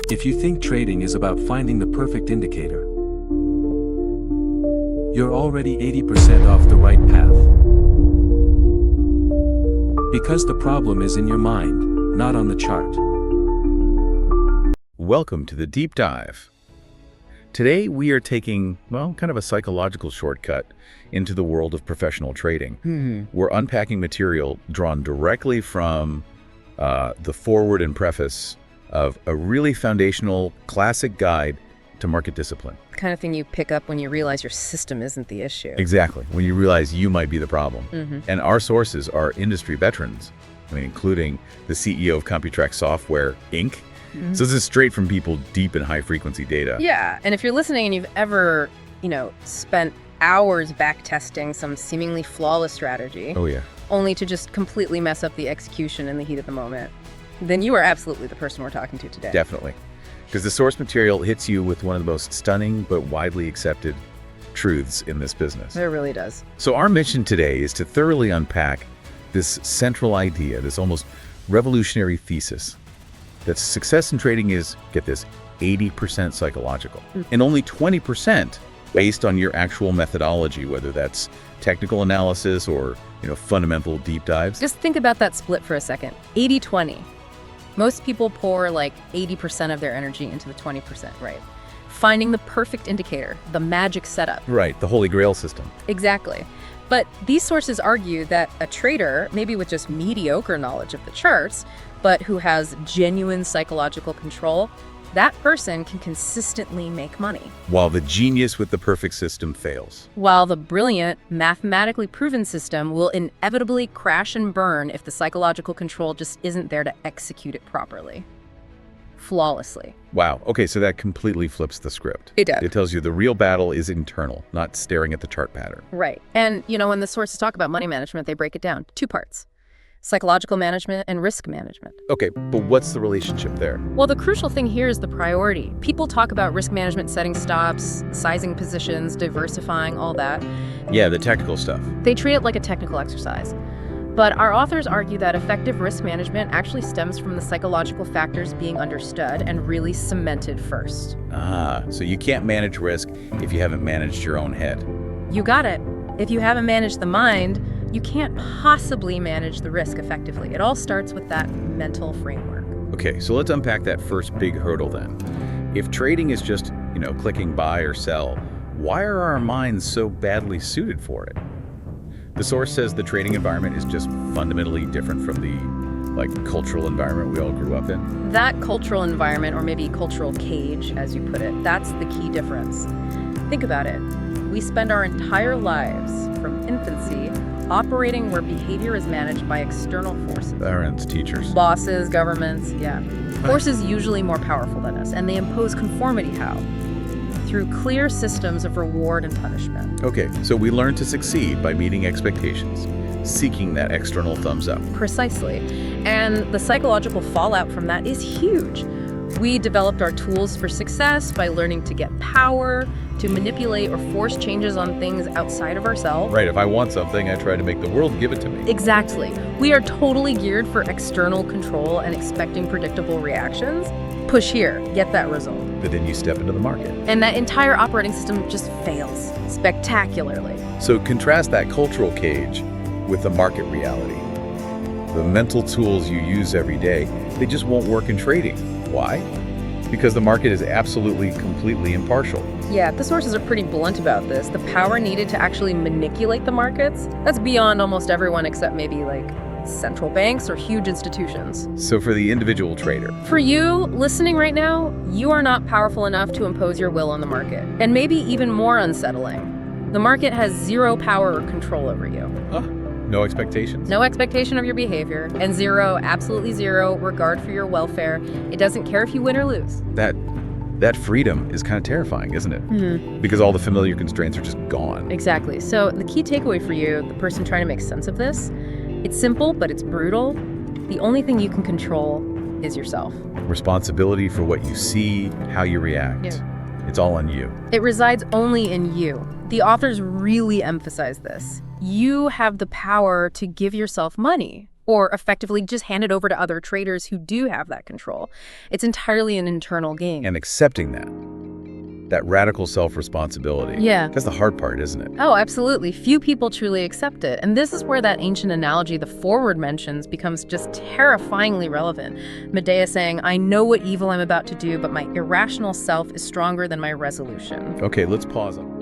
If you think trading is about finding the perfect indicator, you're already 80% off the right path. Because the problem is in your mind, not on the chart. Welcome to the Deep Dive. Today we are taking, kind of a psychological shortcut into the world of professional trading. We're unpacking material drawn directly from the foreword and preface of a really foundational classic guide to market discipline. The kind of thing you pick up when you realize your system isn't the issue. Exactly, when you realize you might be the problem. And our sources are industry veterans, including the CEO of Computrax Software, Inc. So this is straight from people deep in high-frequency data. Yeah, and if you're listening and you've ever, spent hours back-testing some seemingly flawless strategy, only to just completely mess up the execution in the heat of the moment, then you are absolutely the person we're talking to today. Definitely. Because the source material hits you with one of the most stunning but widely accepted truths in this business. It really does. So our mission today is to thoroughly unpack this central idea, this almost revolutionary thesis, that success in trading is, get this, 80% psychological, and only 20% based on your actual methodology, whether that's technical analysis or fundamental deep dives. Just think about that split for a second. 80-20. Most people pour like 80% of their energy into the 20%, right? Finding the perfect indicator, the magic setup. Right, the Holy Grail system. Exactly. But these sources argue that a trader, maybe with just mediocre knowledge of the charts, but who has genuine psychological control, that person can consistently make money. While the genius with the perfect system fails. While the brilliant, mathematically proven system will inevitably crash and burn if the psychological control just isn't there to execute it properly. Flawlessly. Wow. Okay, so that completely flips the script. It does. It tells you the real battle is internal, not staring at the chart pattern. Right. And, when the sources talk about money management, they break it down. Two parts. Psychological management and risk management. Okay, but what's the relationship there? Well, the crucial thing here is the priority. People talk about risk management, setting stops, sizing positions, diversifying, all that. Yeah, the technical stuff. They treat it like a technical exercise. But our authors argue that effective risk management actually stems from the psychological factors being understood and really cemented first. So you can't manage risk if you haven't managed your own head. You got it. If you haven't managed the mind, you can't possibly manage the risk effectively. It all starts with that mental framework. Okay, so let's unpack that first big hurdle then. If trading is just, clicking buy or sell, why are our minds so badly suited for it? The source says the trading environment is just fundamentally different from the, cultural environment we all grew up in. That cultural environment, or maybe cultural cage, as you put it, that's the key difference. Think about it. We spend our entire lives, from infancy, operating where behavior is managed by external forces. Parents, teachers. Bosses, governments, Forces usually more powerful than us, and they impose conformity how? Through clear systems of reward and punishment. Okay, so we learn to succeed by meeting expectations, seeking that external thumbs up. Precisely. And the psychological fallout from that is huge. We developed our tools for success by learning to get power, to manipulate or force changes on things outside of ourselves. Right, if I want something, I try to make the world give it to me. Exactly. We are totally geared for external control and expecting predictable reactions. Push here, get that result. But then you step into the market. And that entire operating system just fails spectacularly. So contrast that cultural cage with the market reality. The mental tools you use every day, they just won't work in trading. Why? Because the market is absolutely, completely impartial. Yeah, the sources are pretty blunt about this. The power needed to actually manipulate the markets, that's beyond almost everyone except maybe central banks or huge institutions. So for the individual trader. For you, listening right now, you are not powerful enough to impose your will on the market. And maybe even more unsettling, the market has zero power or control over you. No expectations? No expectation of your behavior, and zero, absolutely zero, regard for your welfare. It doesn't care if you win or lose. That freedom is kind of terrifying, isn't it? Because all the familiar constraints are just gone. Exactly. So the key takeaway for you, the person trying to make sense of this, it's simple, but it's brutal. The only thing you can control is yourself. Responsibility for what you see, how you react. Yeah. It's all on you. It resides only in you. The authors really emphasize this. You have the power to give yourself money, or effectively just hand it over to other traders who do have that control. It's entirely an internal game. And accepting that radical self-responsibility. Yeah. That's the hard part, isn't it? Oh, absolutely. Few people truly accept it. And this is where that ancient analogy the Forward mentions becomes just terrifyingly relevant. Medea saying, I know what evil I'm about to do, but my irrational self is stronger than my resolution. Okay, let's pause on